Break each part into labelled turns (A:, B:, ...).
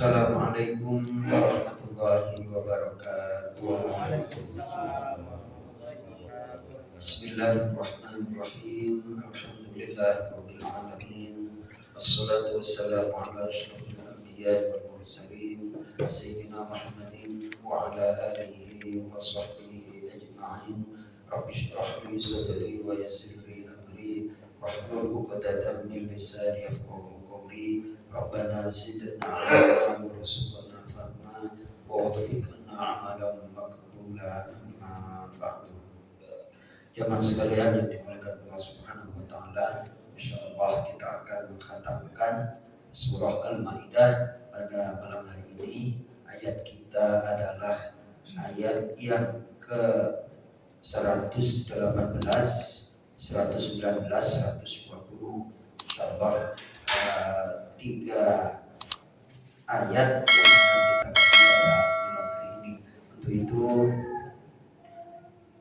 A: Assalamualaikum warahmatullahi wabarakatuh.
B: Waalaikumsalam warahmatullahi wabarakatuh.
A: Bismillahirrahmanirrahim. Alhamdulillahirabbil alamin. Wassalatu wassalamu ala asyrofil anbiya'i wal mursalin sayyidina Muhammadin wa ala alihi wa sahbihi ajma'in. Rabbi shrah li sadri wa yassir li amri wahlul 'uqdatam min lisani yafqahu qawli. Rabbana zidna 'ilman warzuqna fahma wa waffiqna 'amalan maqbula amma ba'du. Jamaah sekalian yang dimuliakan Allah Subhanahu wa taala, insyaallah kita akan mengkhatamkan surah Al-Maidah pada malam hari ini. Ayat kita adalah ayat yang ke 118, 119, 120. Insyaallah 3 ayat yang akan kita baca pada malam hari ini. Untuk itu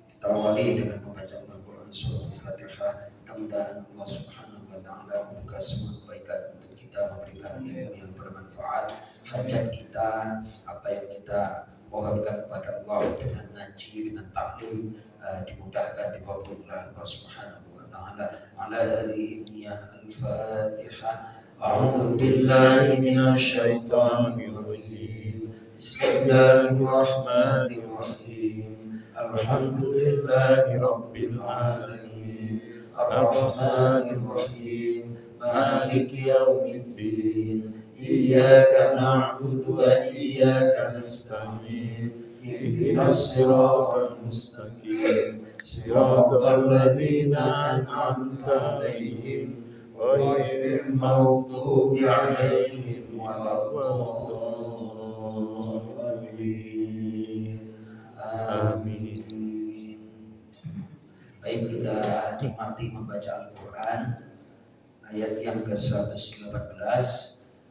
A: kita awali dengan pembacaan Al-Quran surah Al-Fatihah. Mudah-mudahan Allah Subhanahu wa taala membuka semua kebaikan untuk kita, memberikan ilmu yang bermanfaat. Hajat kita, apa yang kita mohonkan kepada Allah dengan ngaji, dengan taklim, dimudahkan, dikabulkan Allah Subhanahu wa taala. Ala hadhihi al-Fatihah. A'udzu billahi minasy syaithanir rajim. Bismillahirrahmanirrahim. Alhamdulillahi rabbil alamin. Ar-Rahmanir Rahim. Maliki yaumiddin. Iyyaka na'budu wa iyyaka nasta'in. Ihdinas siratal mustaqim. Siratal ladzina an'amta 'alaihim ghairil maghdubi 'alaihim waladdallin. Amin. Baik, kita nikmati membaca Al-Quran ayat yang ke-118.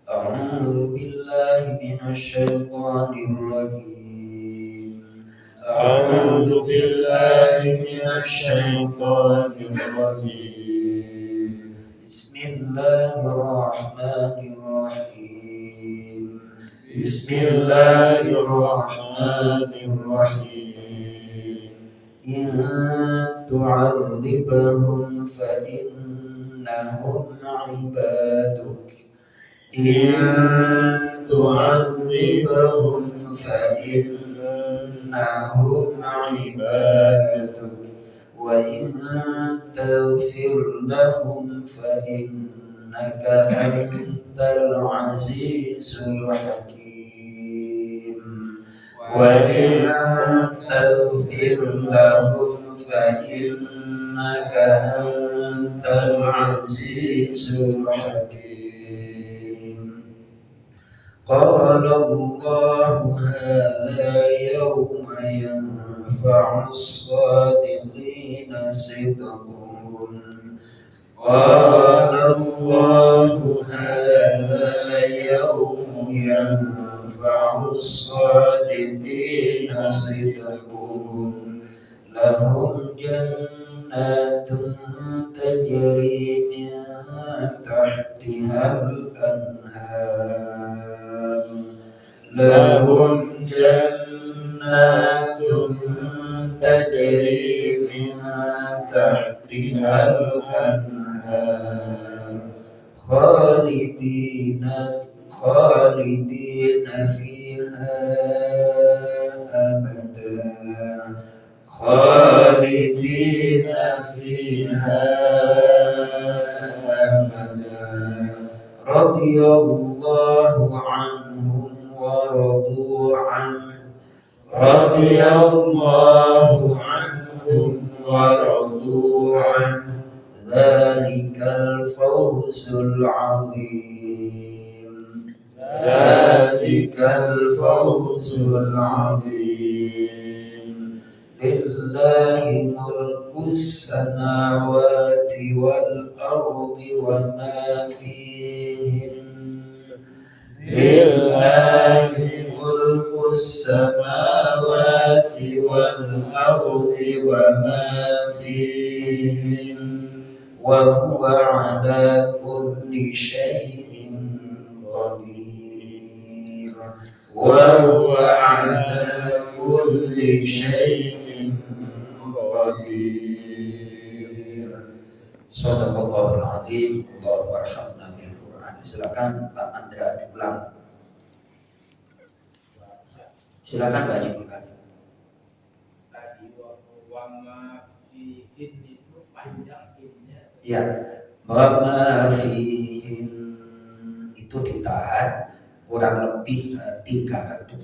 A: A'udzu billahi minasyaitonir rajim. A'udzu billahi minasyaitonir rajim. Bismillahirrahmanirrahim. Bismillahirrahmanirrahim. In tu'adzibhum fa innahum 'ibaduk. In tu'adzibhum fa innahum 'ibaduk. Wa in taghfir lahum fa innaka antal 'azizul hakim. Wa in taghfir lahum fa innaka antal 'azizul hakim. Qala Allahu hadha yawma yanfa'u as-sadiqina sidquhum. Qala Allahu hadha yawma yanfa'u as-sadiqina sidquhum. Lahum jannatun tajri min tahtihal anhar. Lahum jannatun tajri min tahtihal anhar. Khalidina fiha abada. Khalidina fiha abada. Radiyallahu anhum wa radu an. Radiyallahu anhum wa radu an. Dzalikal fawzul 'azim. Dzalikal fawzul 'azim. Lillahi mulkus samawati wal ardi wa ma fihin. Lillahi mulkus samawati wal ardi wa ma fihin. Wa huwa ala kulli syai'in qadir. وهو على كل شيء قدير. Sadaqallahul azim. Allahu arhamna bil Qur'an. Silakan Pak Andra diulang. Silakan Pak diulang.
B: Tadi wama fihin itu panjang innya.
A: Ya, wama fihin itu ditahan kurang lebih 3 ketuk.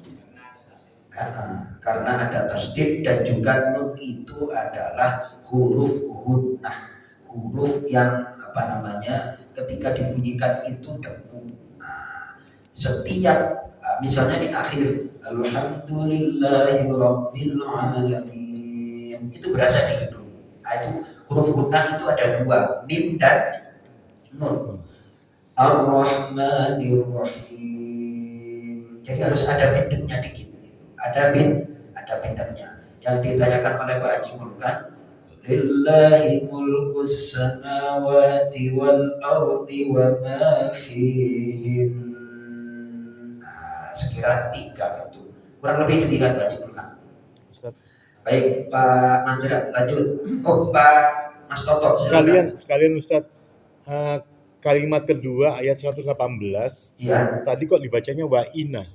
A: Karena ada tasdid dan juga nun itu adalah huruf gunnah, huruf yang ketika dibunyikan itu dengung. Setiap misalnya di akhir alhamdulillahirabbil alamin itu berasa di hidung. Itu huruf gunnah itu ada 2, mim dan nun. Ar-Rahmanir Rahim. Jadi harus ada bindengnya dikit. Ada bindengnya. Yang ditanyakan oleh Pak Haji Mulkan, lillahi mulkus samawati wal ardi wa ma fihin. Sekira 3 itu. Kurang lebih demikian Pak Haji Mulkan. Baik Pak Mandra, lanjut. Oh Pak Mas Toto,
C: sekalian Ustaz, kalimat kedua ayat 118 ya. Tadi kok dibacanya wa'ina?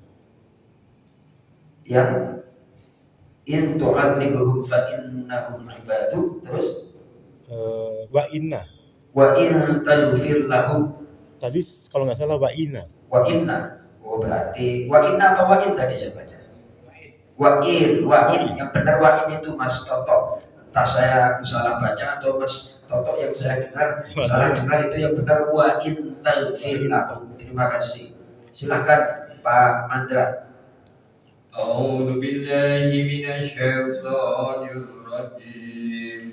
A: Yang in tu'adzibhum fa innahum ibadu, terus
C: wa'ina.
A: Wa in taghfir lahum.
C: Tadi kalau nggak salah wa'ina.
A: Wa'inna. Oh berarti wa'inna apa wa'in tadi saya baca? Wa'in. Yang benar wa'in itu Mas Toto. Entah aku salah baca atau Mas Toto yang saya dengar salah dengar, itu yang benar wa'in taghfir lahum. Terima kasih. Silakan Pak Mandra.
D: A'udzu billahi minasyaitonir rajim.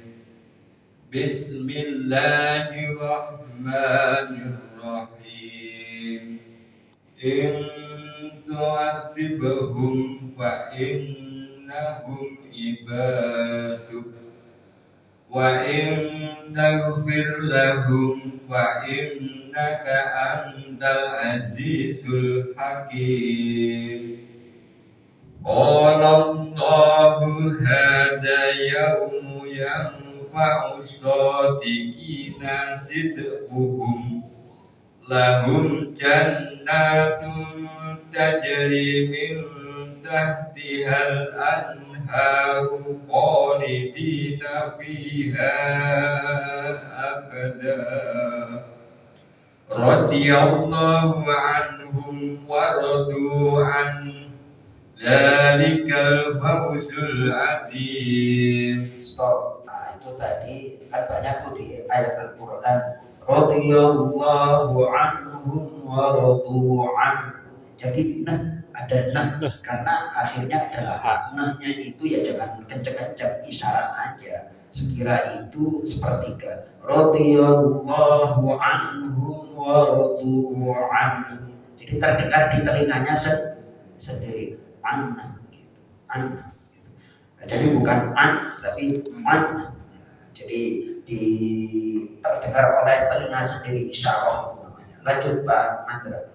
D: Bismillahirrahmanirrahim. In tu'adzibhum fa innahum ibaduk wa in taghfir lahum fa innaka antal azizul hakim. Qala Allahu hadha yawmu yanfa'u shadiqina sidquhum lahum jannatun tajri min tahtihal anharu khalidina fiha abada radiyallahu anhum wa radu an Zalikal fawzul adzim.
A: Stop. Nah itu tadi kan banyak tuh di ayat Al-Quran. Radiyallahu anhum wa radu an. Jadi ada karena akhirnya adalah nahnya itu ya jangan kencang-kencang, isyarat aja. Sekira itu sepertiga. Radiyallahu anhum wa radu an. Jadi terdengar di telinganya sendiri. An gitu. Jadi bukan an tapi man. Jadi terdengar oleh telinga sendiri, isyarah itu namanya. Lanjut Pak Mandra.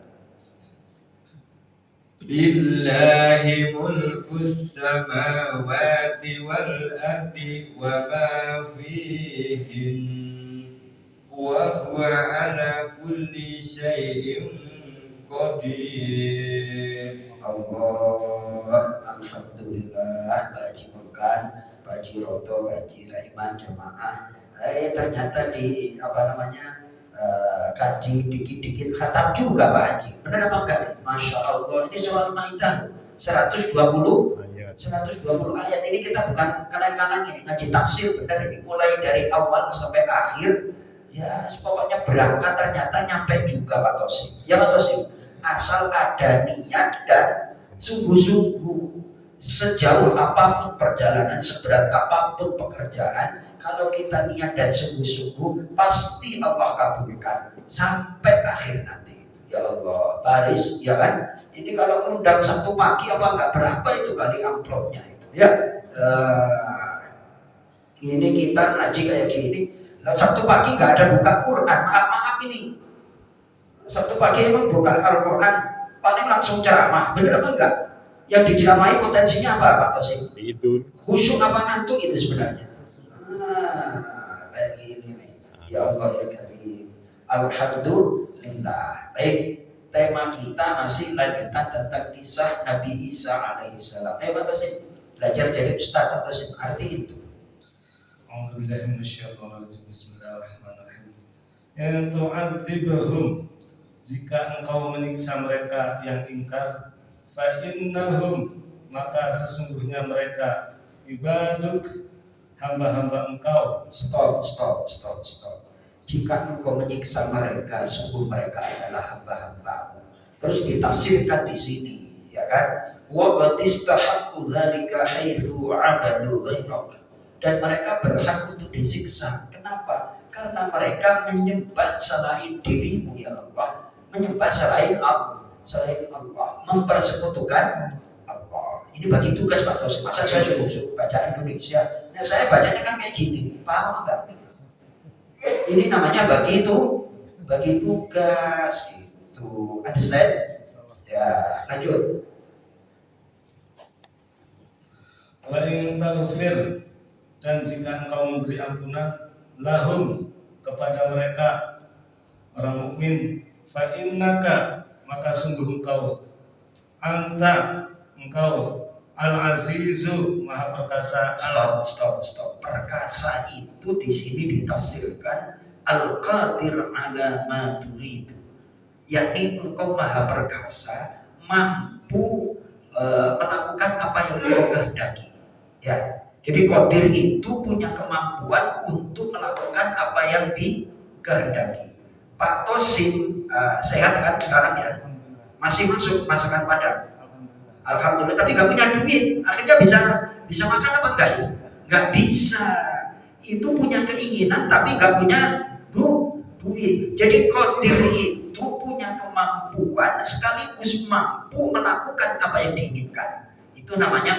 D: Lillahi mulkus samawati wal ardi wa ma fihin wa huwa ala kulli syai'in qadir.
A: Allah, alhamdulillah, Pak Haji Mulkan, Pak Haji Roto, Pak Haji Laiman, jamaah. Ternyata di kaji dikit-dikit khatam juga Pak Haji. Benar apa enggak nih? Masya Allah, ini soal Maidah 120 ayat. Ini kita bukan kadang-kadang ini ngaji tafsir, benar ini mulai dari awal sampai akhir. Ya, pokoknya berangkat ternyata nyampe juga Pak Tosim. Ya Pak Tosim. Asal ada niat dan sungguh-sungguh, sejauh apapun perjalanan, seberat apapun pekerjaan, kalau kita niat dan sungguh-sungguh, pasti Allah kabulkan sampai akhir nanti. Ya Allah, baris, ya kan? Ini kalau undang Sabtu pagi apa enggak berapa itu kali amplopnya itu, ya. Ini kita ngaji kayak gini, Sabtu pagi enggak ada buka Quran, maaf ini. Sabtu pagi emang buka Al-Quran, paling langsung ceramah, bener apa enggak? Yang diceramai potensinya apa Pak Tosim?
C: Itu.
A: Khusyuk apa ngantuk itu sebenarnya? Kayak gini nih. Ya Allah ya Karim. Alhamdulillah. Baik, tema kita masih lanjutan tentang kisah Nabi Isa alaihissalam. Pak Tosim, belajar jadi ustaz Pak Tosim, arti itu.
B: A'udzubillahi minasyaitonirrajim. Bismillahirrahmanirrahim. In tu'adzibhum, jika engkau menyiksa mereka yang ingkar, fa innahum, maka sesungguhnya mereka ibaduk, hamba-hamba engkau.
A: Stop. Jika engkau menyiksa mereka, sungguh mereka adalah hamba-hambamu. Terus ditafsirkan di sini, ya kan? Wa qad istahaqqu dzalika haitsu 'abadu ghairak. Dan mereka berhak untuk disiksa. Kenapa? Karena mereka menyembah selain dirimu ya Allah, menyembah selain Allah, mempersekutukan Allah. Ini bagi tugas Pak Tosim. Masa saya suruh baca Indonesia? Nah saya bacanya kan kayak gini, paham enggak? Ini namanya bagi tugas itu. Understand? Ya, lanjut.
B: Wa in taghfir, dan jika engkau memberi ampunan lahum, kepada mereka orang mukmin, fa innaka, maka sungguh engkau engkau al-azizu, maha perkasa.
A: Stop. Perkasa itu di sini ditafsirkan al-qadir ala ma turid, yakni engkau maha perkasa, mampu melakukan apa yang engkau kehendaki. Ya, jadi qadir itu punya kemampuan untuk melakukan apa yang dikehendaki. Pak Tosim sehat kan sekarang ya? Masih masuk masakan Padang. Alhamdulillah, tapi nggak punya duit, akhirnya bisa makan apa enggak itu? Nggak bisa. Itu punya keinginan tapi nggak punya duit. Jadi qadir itu punya kemampuan sekaligus mampu melakukan apa yang diinginkan. Itu namanya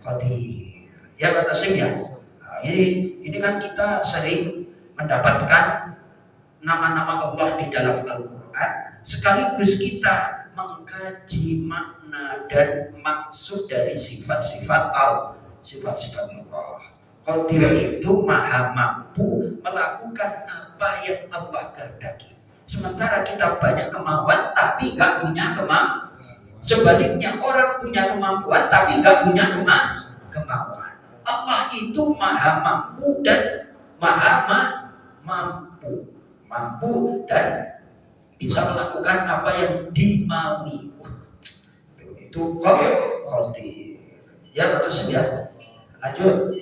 A: qadir. Ya Pak Tosim ya. Nah, ini kan kita sering mendapatkan nama-nama Allah di dalam Al-Quran, sekaligus kita mengkaji makna dan maksud dari sifat-sifat Allah. Qadir itu maha mampu melakukan apa yang Allah kehendaki. Sementara kita banyak kemauan tapi nggak punya kemampuan. Sebaliknya orang punya kemampuan tapi nggak punya kemauan. Allah itu maha mampu dan mampu dan bisa melakukan apa yang dimaui. Itu qadir. Ya betul saja. Lanjut.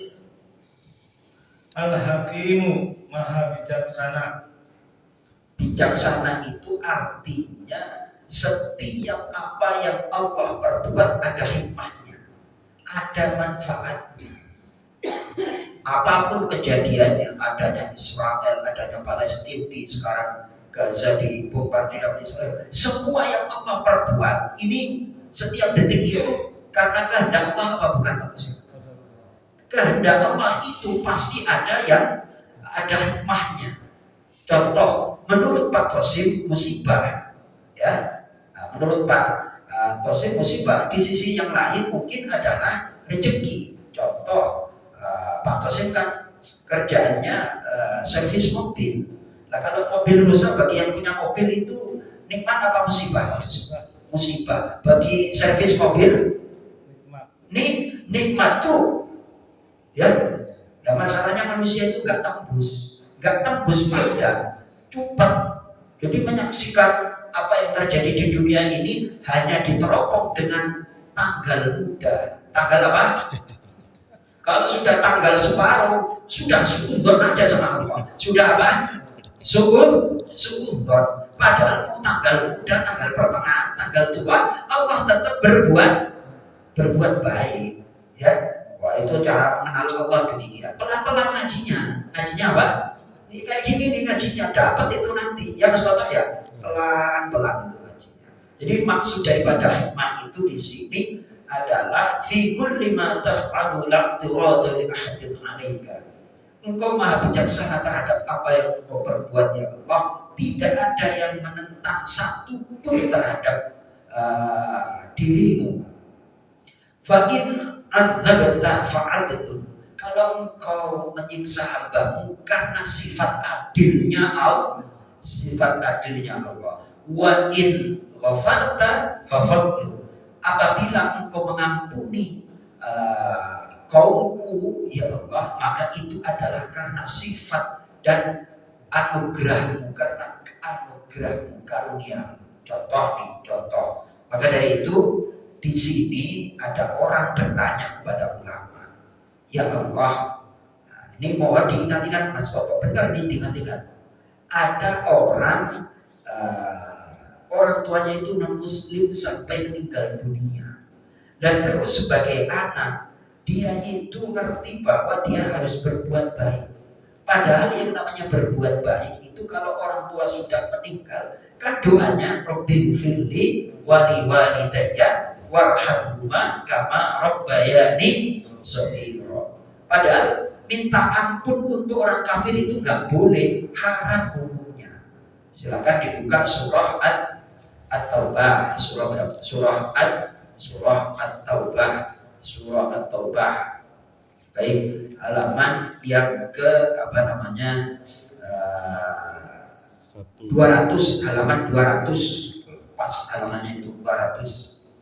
B: Al-Hakimu, maha bijaksana.
A: Bijaksana itu artinya setiap apa yang Allah perbuat ada hikmahnya, ada manfaatnya. Apapun kejadiannya, adanya Israel, adanya Palestina, sekarang Gaza dibombardir oleh Israel, semua yang Allah perbuat ini setiap detik itu karena kehendak Allah apa bukan Pak Tosim? Kehendak Allah itu pasti ada hikmahnya. Contoh, menurut Pak Tosim musibah, ya, menurut Pak Tosim musibah di sisi yang lain mungkin adalah rezeki. Contoh, Pak Tosim kan kerjaannya servis mobil. Nah kalau mobil rusak, bagi yang punya mobil itu nikmat apa musibah? Musibah. Bagi servis mobil nikmat tuh. Ya, nah masalahnya manusia itu nggak tembus pada cepat. Jadi menyaksikan apa yang terjadi di dunia ini hanya diteropong dengan tanggal muda. Tanggal apa? Kalau sudah tanggal separuh, sudah suudzon aja sama Allah. Sudah apa? Suudzon. Padahal tanggal muda, tanggal pertengahan, tanggal tua, Allah tetap berbuat baik. Ya. Wah itu cara mengenal Allah demikian. Pelan-pelan ngajinya apa? Ini kayak gini nih ngajinya, dapat itu nanti. Ya Mas Toto ya, pelan-pelan itu ngajinya. Jadi maksud daripada hikmah itu di sini adalah fi kulli ma taf'alu la tirada li ahadin 'alaika. Engkau maha bijaksana terhadap apa yang engkau perbuat ya Allah. Tidak ada yang menentang satu pun terhadap dirimu. Fa'in adzabta fa'adlun, kalau engkau menyiksa hambamu karena sifat adilnya Allah, wa in ghafarta fafadlu, apabila engkau mengampuni kaumku ya Allah, maka itu adalah karena sifat dan anugerahmu, karena anugerahmu, karunia. Contoh. Maka dari itu di sini ada orang bertanya kepada ulama, ya Allah, ini mohon diingat-ingat Mas Toto, benar nih diingat-ingat. Ada orang tuanya itu non muslim sampai meninggal dunia, dan terus sebagai anak dia itu ngerti bahwa dia harus berbuat baik. Padahal yang namanya berbuat baik itu kalau orang tua sudah meninggal, kan doanya Rabbil firli wali walidayya warhamhuma kama rabbayani shaghira. Padahal minta ampun untuk orang kafir itu nggak boleh, haram hukumnya. Silakan dibuka surah At-Taubah, surah At-Taubah. Baik, halaman yang ke 200, halaman 200, pas halamannya itu 200.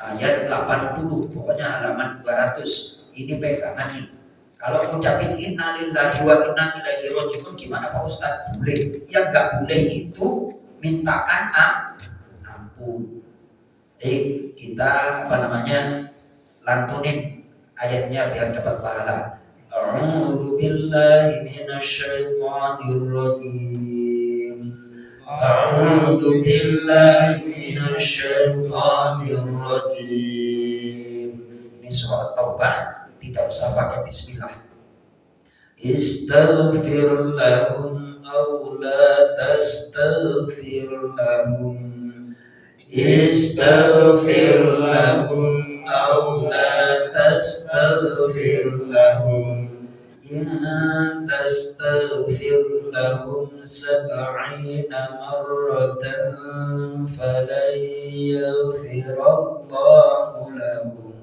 A: Ayat 80, pokoknya halaman 200. Ini pegangan nih. Kalau ucapin innalillahi wa inna ilaihi raji'un gimana Pak Ustadz? Boleh. Yang nggak boleh itu mintakan ampun. Kita lantunin ayatnya biar dapat pahala. A'udzu billahi minasyaitonir rajim. A'udzu billahi minasyaitonir rajim. Ini surah Taubah, tidak usah pakai bismillah. Istaghfir lahum aw la tastaghfir lahum. Istaghfir lahum aw la tastaghfir lahum. In tastaghfir lahum 70 marratan falan yaghfirallahu lahum.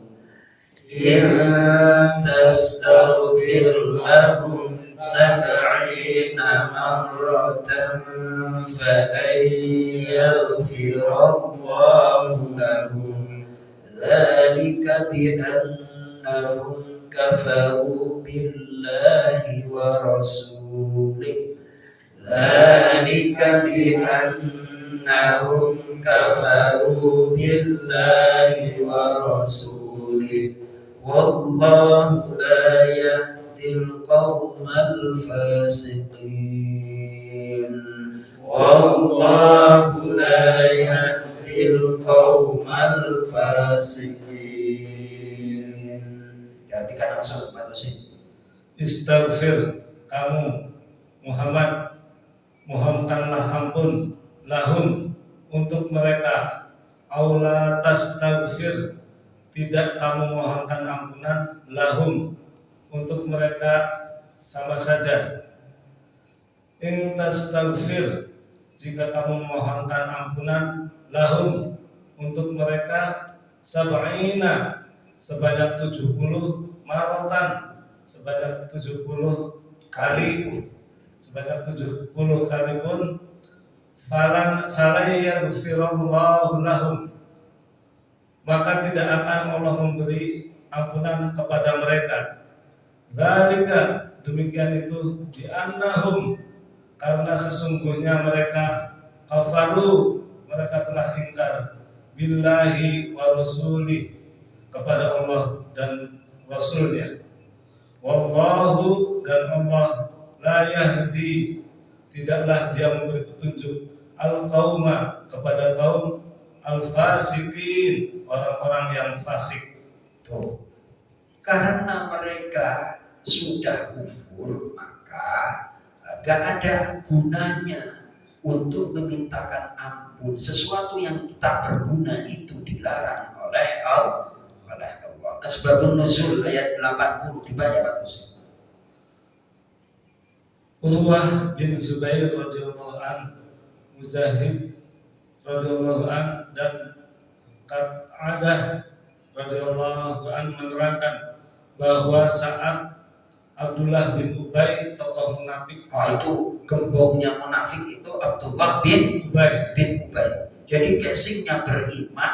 A: In tastaghfir lahum 70 marratan falan yaghfirallahu lahum. Dzalika bi'annahum kafaru billahi wa rasulih. Dzalika bi'annahum kafaru billahi wa rasulih. Wallahu la yahdil qawmal fasiqin. Wallahu la yahdil qawmal fasiqin. Perhatikan langsung batasin.
B: Istaghfir, kamu Muhammad mohonkanlah ampun lahum untuk mereka. Aula tastaghfir, tidak kamu mohonkan ampunan lahum untuk mereka, sama saja. In tastaghfir, jika kamu mohonkan ampunan lahum untuk mereka, sab'ina, sebanyak 70 maratan, sebanyak 70 kali, sebanyak 70 kali pun falan yaghfirallahu lahum, maka tidak akan Allah memberi ampunan kepada mereka. Zalika, demikian itu, bi'annahum, karena sesungguhnya mereka kafaru, mereka telah ingkar, billahi wa rasulih, kepada Allah dan Rasulnya. Wallahu, dan Allah, la yahdi, tidaklah dia memberi petunjuk, al-qauma, kepada kaum al-fasiqin, orang-orang yang fasik.
A: Tuh. Karena mereka sudah kufur, maka gak ada gunanya untuk memintakan ampun. Sesuatu yang tak berguna itu dilarang oleh Allah. Asbabun Nuzul ayat 80 dibaca Pak Gus.
B: Urwah bin Zubair radhiyallahu an, Mujahid radhiyallahu an, dan Qat'adah radhiyallahu an menerangkan bahwa saat Abdullah bin Ubay, tokoh munafik,
A: Itu gembongnya munafik itu Abdullah bin
B: Ubay.
A: Jadi casingnya beriman,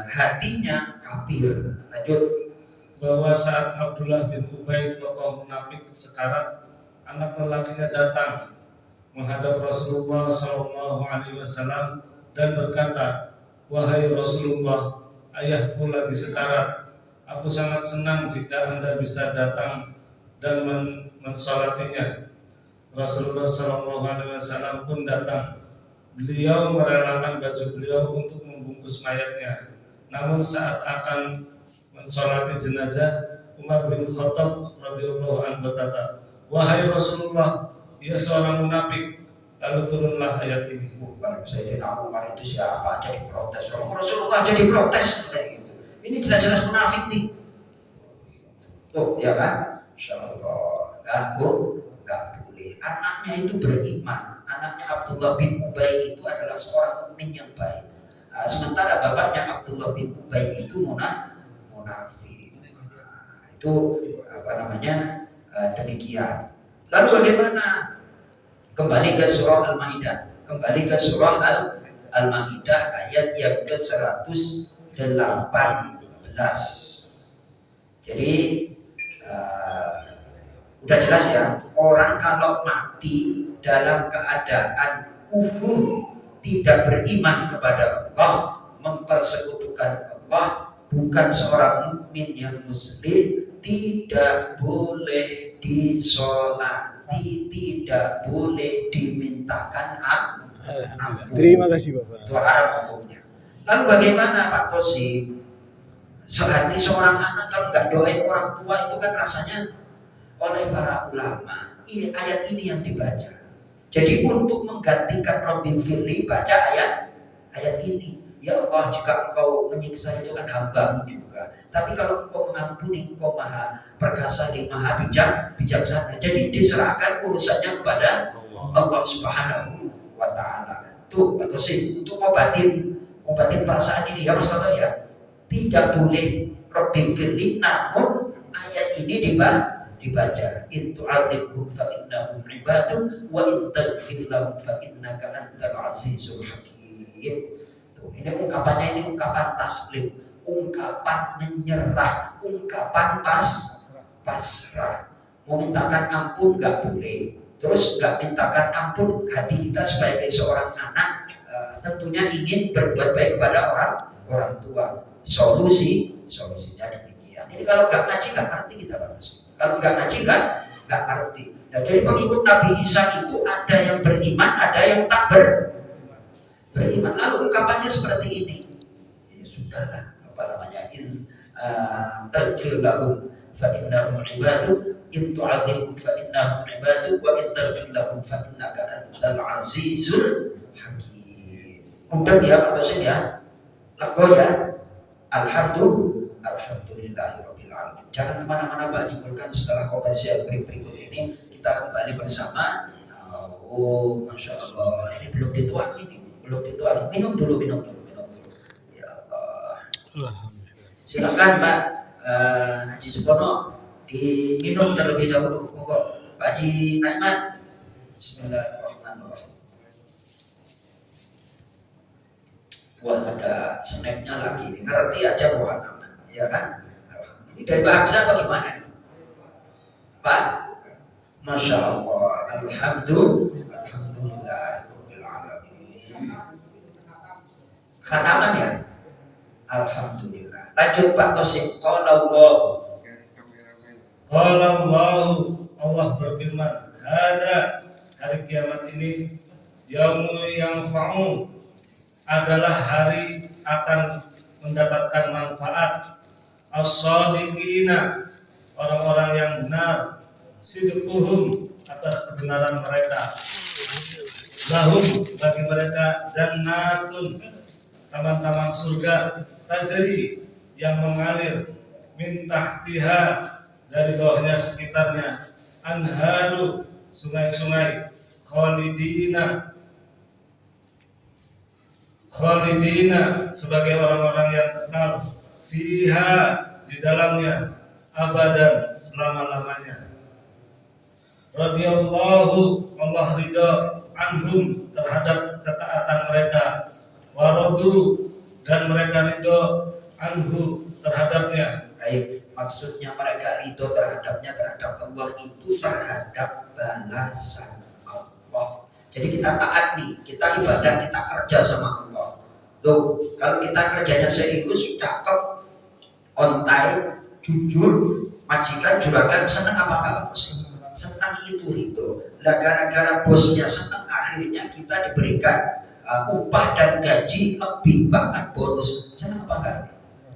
A: hatinya kafir. Lanjut.
B: Bahwa saat Abdullah bin Ubay, tokoh munafik, sekarat, anak lelakinya datang menghadap Rasulullah SAW dan berkata, "Wahai Rasulullah, ayahku lagi sekarat. Aku sangat senang jika Anda bisa datang dan mensolatinya." Rasulullah SAW pun datang. Beliau merelakan baju beliau untuk membungkus mayatnya. Namun saat akan mensolati jenazah, Umar bin Khattab radhiyallahu anhu berkata, "Wahai Rasulullah, ia seorang munafik." Lalu turunlah ayat ini.
A: Bukan Sayyidina Umar itu siapa jadi protes. Rasulullah jadi protes kayak gitu. Ini jelas-jelas munafik nih. Tuh ya kan? Insyaallah kan Bu, enggak boleh. Anaknya itu beriman. Anaknya Abdullah bin Ubay itu adalah seorang mukmin yang baik. Sementara bapaknya Abdullah bin Ubay itu munafik. Itu apa namanya? Demikian. Lalu bagaimana? Kembali ke surah Al-Maidah. Kembali ke surah Al-Maidah ayat yang ke-118. Jadi udah jelas ya, orang kalau mati dalam keadaan kufur, tidak beriman kepada Allah, mempersekutukan Allah, bukan seorang mukmin yang muslim, tidak boleh disolati, tidak boleh dimintakan ampun.
C: Terima kasih Bapak.
A: Itu haram hukumnya. Lalu bagaimana Pak Tosi? Sehati seorang anak kalau nggak doain orang tua itu kan rasanya oleh para ulama. Ini ayat ini yang dibaca. Jadi untuk menggantikan Rabbil Firli, baca ayat ini. Ya Allah, jika engkau menyiksa itu kan hamba-Mu juga. Tapi kalau engkau mengampuni, engkau maha perkasa dan maha bijaksana. Jadi diserahkan urusannya kepada Allah Subhanahu wa Ta'ala. Tuh, atau sih untuk ngobatin perasaan ini harus tahu ya. Tidak boleh Rabbil Firli, namun ayat ini dibaca. In tu'adzibhum fa innahum 'ibadun wa in taghfir lahum fa innaka antal azizul hakim. Ini ungkapannya, ini ungkapan taslim, ungkapan menyerah, ungkapan pasrah. Mau mintakan ampun nggak boleh, terus nggak mintakan ampun hati kita sebagai seorang anak tentunya ingin berbuat baik kepada orang tua. Solusinya demikian. Ini kalau nggak ngaji nggak ngerti kita bagus. Kalau nggak ngaji nggak ngerti. Nah, jadi pengikut Nabi Isa itu ada yang beriman, ada yang tak beriman. Lalu ungkapannya seperti ini. Ya sudahlah, apa namanya? In taghfir lahum fa innahum 'ibadun, in tu'adzibhum fa innahum 'ibadun, wa in taghfir lahum fa innaka antal azizul hakim. Mudah ya Pak Dosen ya. Lagu ya. Alhamdulillahirabbil alamin. Jangan kemana-mana Pak, simpulkan setelah komersial berikut ini kita kembali bersama. Oh, masya Allah, ini belum dituang ini. Minum dulu. Ya Allah. Silakan Pak Haji Supono diminum terlebih dahulu. Monggo Pak Haji Naiman. Bismillahirrahmanirrahim. Wah, ada snacknya lagi. Ngerti aja buah tangan, ya kan? Ini dari Pak Hamzah bagaimana nih? Pak, masya Allah, alhamdulillah. Khataman ya? Alhamdulillah. Lanjut Pak Tosim. Qala
B: Allah berfirman, "Hada, hari kiamat ini, yaumul yanfa'u, adalah hari akan mendapatkan manfaat, as-shadiqina, orang-orang yang benar, sidquhum, atas kebenaran mereka, lahum, bagi mereka, jannatun, taman-taman surga, tajri, yang mengalir min tahtiha dari bawahnya sekitarnya anharu sungai-sungai khalidina sebagai orang-orang yang kekal fiha di dalamnya abadan selama-lamanya. Radhiyallahu Allah ridha anhum terhadap ketaatan mereka, waradu dan mereka ridho anhu terhadapnya.
A: Baik, maksudnya mereka ridho terhadapnya, terhadap Allah itu terhadap balasan Allah. Jadi kita taat nih, kita ibadah, kita kerja sama Allah. Loh, kalau kita kerjanya serius, cakep, on time, jujur, majikan, juragan, senang apa enggak? Senang itu. Lah gara-gara bosnya senang, akhirnya kita diberikan upah dan gaji lebih, bahkan bonus. Senang apa enggak?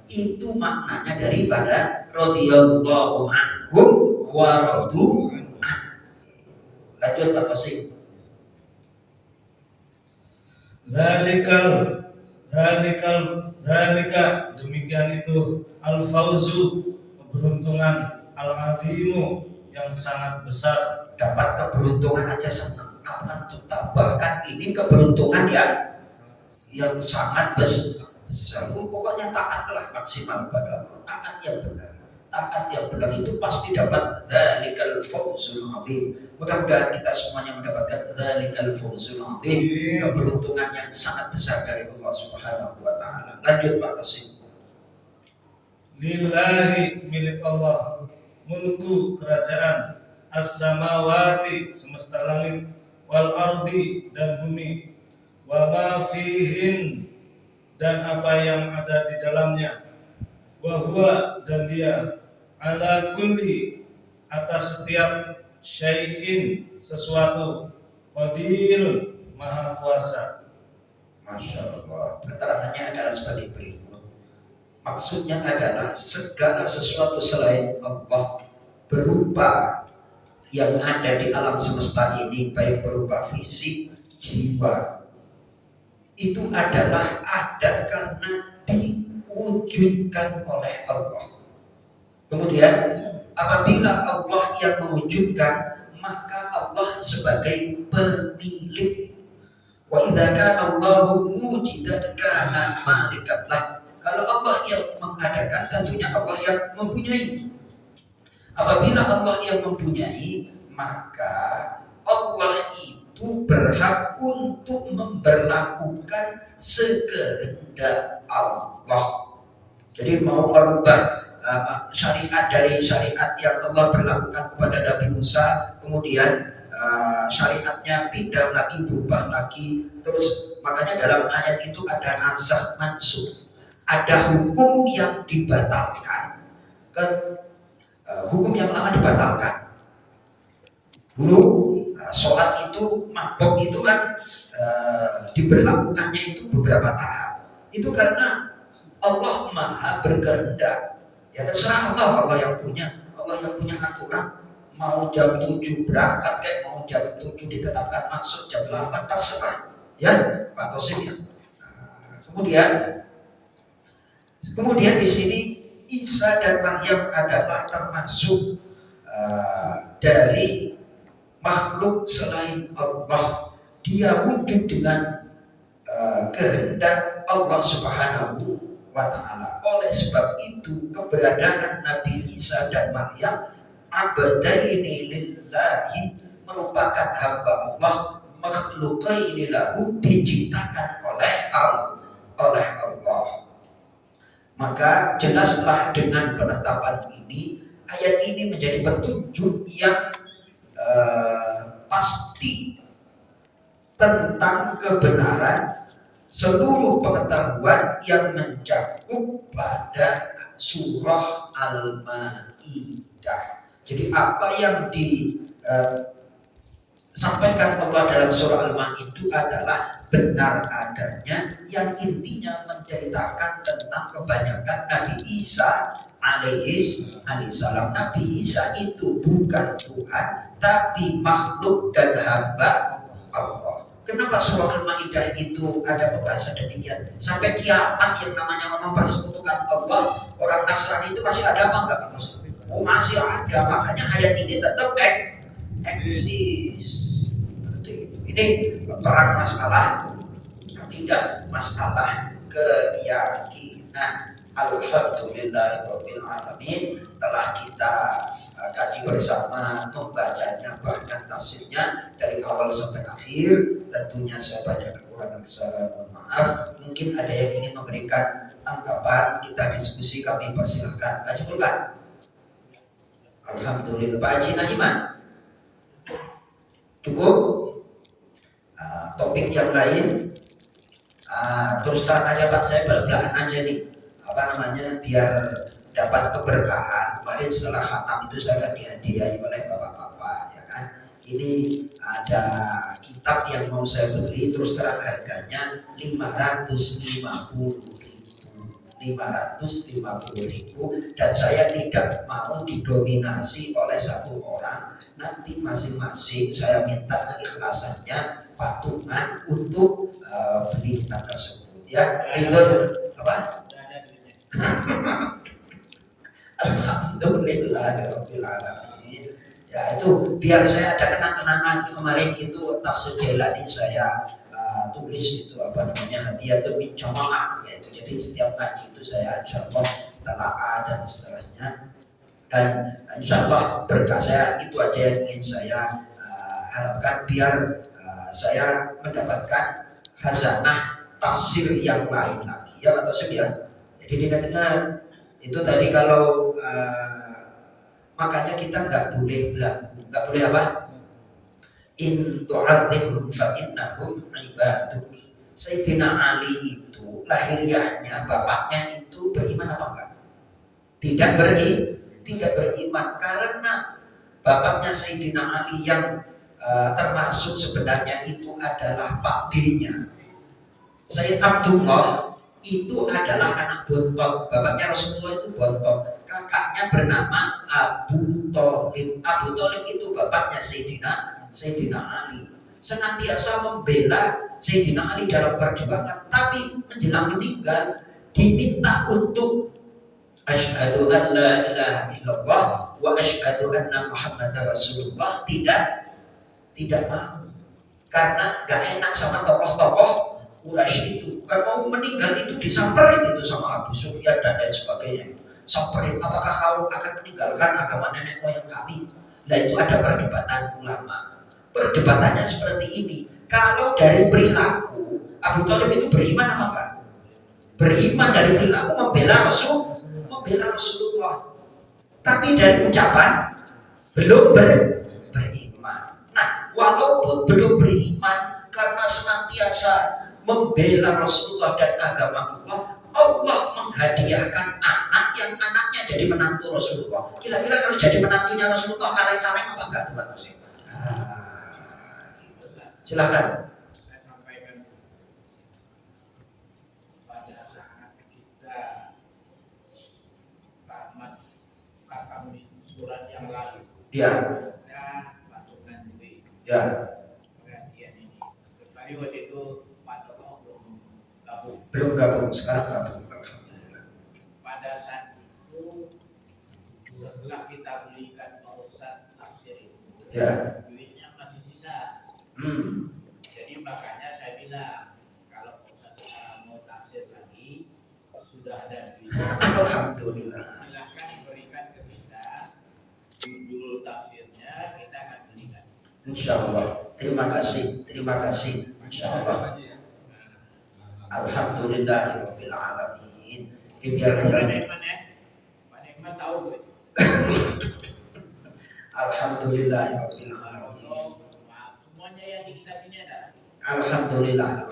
A: Itu maknanya daripada radhiyallahu anhum wa radu an. Lanjut Pak Tosi.
B: Zalika demikian itu al-fauzu keberuntungan al-azimu yang sangat besar.
A: Dapat keberuntungan aja senang, akan tambahkan ini keberuntungan yang sangat besar. Pokoknya taatlah maksimal pada Allah. Taat yang benar itu pasti dapat dzalikal fawzul azim. Mudah-mudahan kita semuanya mendapatkan dzalikal fawzul azim, keberuntungan yang sangat besar dari Allah Subhanahu wa taala. Lanjut Pak Qasim.
B: Lillahi milik Allah mulku kerajaan as-samawati semesta langit wal ardi dan bumi wa ma fihin dan apa yang ada di dalamnya wa huwa dan dia ala kulli atas setiap syai'in sesuatu qadirun maha kuasa.
A: Masya Allah. Keterangannya adalah sebagai berikut. Maksudnya adalah segala sesuatu selain Allah berupa yang ada di alam semesta ini, baik berupa fisik, jiwa, itu adalah ada karena diwujudkan oleh Allah. Kemudian apabila Allah yang mewujudkan, maka Allah sebagai pemilik. Wa idza kana Allahu mujidan kana malikan lah. Kalau Allah yang mengadakan, tentunya Allah yang mempunyai. Apabila Allah yang mempunyai, maka Allah itu berhak untuk memberlakukan sekehendak Allah. Jadi mau merubah syariat dari syariat yang Allah berlakukan kepada Nabi Musa, kemudian syariatnya pindah lagi, berubah lagi, terus makanya dalam ayat itu ada nasakh mansukh, ada hukum yang dibatalkan, hukum yang lama dibatalkan. Dulu sholat itu, mabok itu kan diberlakukannya itu beberapa tahap. Itu karena Allah maha berkehendak. Ya terserah Allah yang punya aturan. Mau jam 7 berangkat kayak mau jam 7 ditetapkan masuk jam 8 terserah. Ya, Pak Tosim ya. Kemudian di sini Isa dan Maryam adalah termasuk dari makhluk selain Allah. Dia wujud dengan kehendak Allah Subhanahu wa ta'ala. Oleh sebab itu keberadaan Nabi Isa dan Maryam abdaini lillahi, merupakan hamba Allah, makhluqaini lahu, diciptakan oleh Allah. Maka jelaslah dengan penetapan ini, ayat ini menjadi petunjuk yang pasti tentang kebenaran seluruh pengetahuan yang mencakup pada surah Al-Maidah. Jadi apa yang disampaikan Allah dalam surah Al-Maidah itu adalah benar adanya, yang intinya menceritakan tentang kebanyakan Nabi Isa alaihissalam. Nabi Isa itu bukan Tuhan, tapi makhluk dan hamba Allah. Kenapa surah Al-Maidah itu ada pembahasan demikian? Sampai kiamat yang namanya mempersekutukan Allah, orang Nasrani itu masih ada apa enggak? Oh masih ada, makanya ayat ini tetap eksis. Ini perang masalah tidak masalah keyakinan. Alhamdulillahirabbil alamin, telah kita kaji bersama, membacanya bahkan tafsirnya dari awal sampai akhir. Tentunya saya banyak kekurangan, kesalahan, mohon maaf. Mungkin ada yang ingin memberikan tanggapan, kita diskusi, kami persilahkan. Pak Jibulkan. Alhamdulillah. Pak Haji Nahiman cukup. Topik yang lain terus terang aja Pak, saya belak-belakan aja nih, biar dapat keberkahan. Kemarin setelah khatam itu saya akan dihadiahi oleh bapak-bapak, ya kan. Ini ada kitab yang mau saya beli, terus terang harganya 550.000, dan saya tidak mau didominasi oleh satu orang. Nanti masing-masing saya minta keikhlasannya patungan untuk beli kitab tersebut, ya. Itu apa? Alhamdulillahirabbil alamin. Ya itu biar saya ada kenang-kenangan. Kemarin itu tafsir Jailani saya tulis itu hadiyatul min jamaah, yaitu jadi setiap ngaji itu saya insyaallah telaah dan seterusnya, dan insyaallah berkah saya itu aja yang ingin saya harapkan, biar saya mendapatkan khazanah tafsir yang lain lagi, ya atau sekian. Jadi dengar-dengar itu tadi, kalau makanya kita nggak boleh belagu, nggak boleh apa? In tu'adzibhum fa innahum ibaduk. Sayyidina Ali itu lahiriahnya, bapaknya itu beriman apa enggak? Tidak beriman, karena bapaknya Sayyidina Ali yang termasuk sebenarnya itu adalah Pak D-nya Sayyid Abdullah, itu adalah anak bontot. Bapaknya Rasulullah itu bontot, kakaknya bernama Abu Thalib. Abu Thalib itu bapaknya Sayyidina Ali. Senantiasa membela Sayyidina Ali dalam perjuangan, tapi menjelang meninggal diminta untuk asyhadu an la ilaha illallah wa asyhadu anna Muhammadar Rasulullah. Tidak mau, karena gak enak sama tokoh-tokoh Quraisy itu. Kan mau meninggal itu disamperin itu sama Abu Sufyan dan lain sebagainya. Samperin, apakah kau akan meninggalkan agama nenek moyang kami? Nah itu ada perdebatan ulama. Perdebatannya seperti ini. Kalau dari perilaku, Abu Thalib itu beriman apa enggak? Beriman dari perilaku, membela Rasulullah. Tapi dari ucapan belum beriman. Nah, walaupun belum beriman, karena senantiasa membela Rasulullah dan agama Allah menghadiahkan anak yang anaknya jadi menantu Rasulullah. Kira-kira kalau jadi menantunya Rasulullah, kaleng-kaleng apa enggak tuh Pak Tosi? Silakan.
E: Saya sampaikan pada saat kita tamat kami surat yang lalu.
A: Ya.
E: Patungan duit.
A: Ya.
E: Perhatian ini. Tapi waktu itu Pak Toto belum gabung.
A: Belum gabung, sekarang gabung. Alhamdulillah.
E: Pada saat itu setelah kita belikan pausan tafsir itu,
A: Ya.
E: duitnya masih sisa. Jadi makanya saya bilang, kalau Ustaz mau tafsir lagi, sudah ada duit.
A: Alhamdulillah.
E: Silahkan diberikan ke kita judul tafsirnya, kita akan belikan.
A: Insyaallah. Terima kasih. Insyaallah. Alhamdulillahirabbil alamin. Biar
E: Pak Nekman ya, Pak Nekman tahu gue.
A: Alhamdulillahirabbil alamin.
E: Semuanya yang di kita sini ada.
A: Alhamdulillah.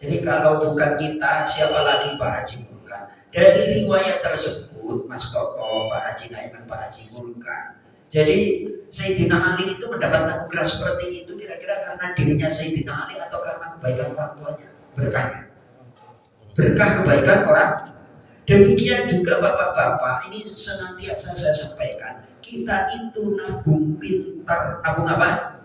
A: Jadi kalau bukan kita, siapa lagi Pak Haji Mulkan? Dari riwayat tersebut, Mas Toto, Pak Haji Naiman, Pak Haji Mulkan. Jadi Sayyidina Ali itu mendapatkan anugerah seperti itu kira-kira karena dirinya Sayyidina Ali atau karena kebaikan orang tuanya? Berkahnya. Berkah kebaikan orang. Demikian juga bapak-bapak, ini senantiasa saya sampaikan, kita itu nabung pintar. Nabung apa?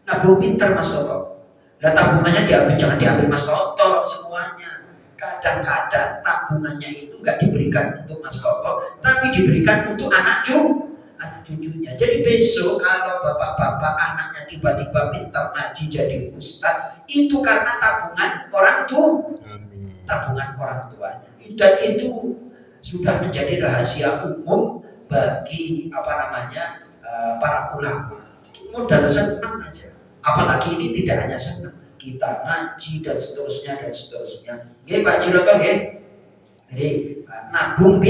A: Nabung pintar Mas Toto. Nah tabungannya diambil, jangan diambil Mas Toto semuanya. Kadang-kadang tabungannya itu nggak diberikan untuk Mas Toto, tapi diberikan untuk anak cucunya. Jadi besok kalau bapak-bapak anaknya tiba-tiba pintar ngaji jadi ustadz, itu karena tabungan orang tua, tabungan orang tuanya. Dan itu sudah menjadi rahasia umum bagi para ulama. Modal senang aja. Apalagi ini tidak hanya senang, kita ngaji dan seterusnya dan seterusnya. Nggih Pak Jiroto nggih. Nabung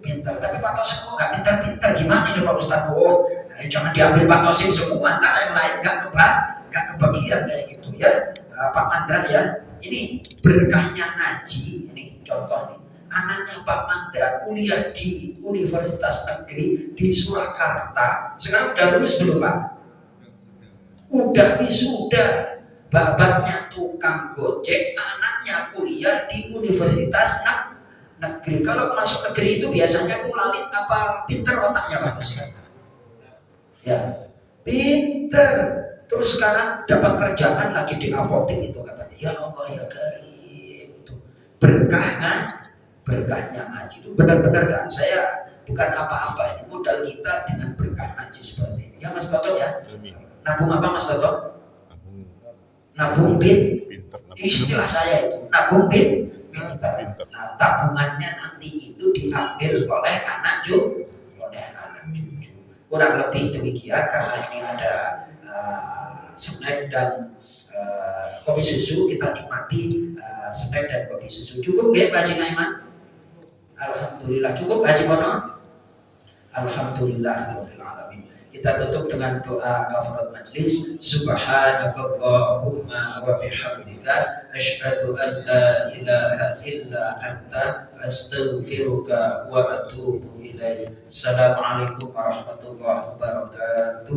A: pintar, tapi Pak Tosim kok nggak pintar-pintar, gimana nih Pak Ustadz? Oh, jangan diambil Pak Tosim semua, ntar yang lain nggak kebagian kayak gitu ya. Pak Mandra ya, ini berkahnya ngaji. Ini contoh nih, anaknya Pak Mandra kuliah di Universitas Negeri di Surakarta, sekarang udah lulus belum Pak? Udah wisuda. Bapaknya tukang gojek, anaknya kuliah di Universitas Negeri. Kalau masuk negeri itu biasanya kulalit apa pinter otaknya Pak Tosim? Ya, pinter. Terus sekarang dapat kerjaan lagi di apotek itu katanya. Ya Allah ya Karim, itu berkahnya ngaji itu benar-benar dah. Saya bukan apa-apa, ini modal kita dengan berkah ngaji seperti ini. Ya Mas Toto ya. Nabung apa Mas Toto? Nabung pinter. Istilah saya itu nabung pinter. Nah, tabungannya nanti itu diambil oleh anak cucu. Kurang lebih demikian, karena ini ada snack dan kopi susu, kita nikmati snack dan kopi susu. Cukup nggih Pak Haji Naiman? Alhamdulillah. Cukup Haji Bono? Alhamdulillah. Kita tutup dengan doa kafarat majlis. Subhanakallahumma wa bihamdika asyhadu an la ilaha illa anta astaghfiruka wa atubu ilaik. Assalamualaikum warahmatullahi wabarakatuh.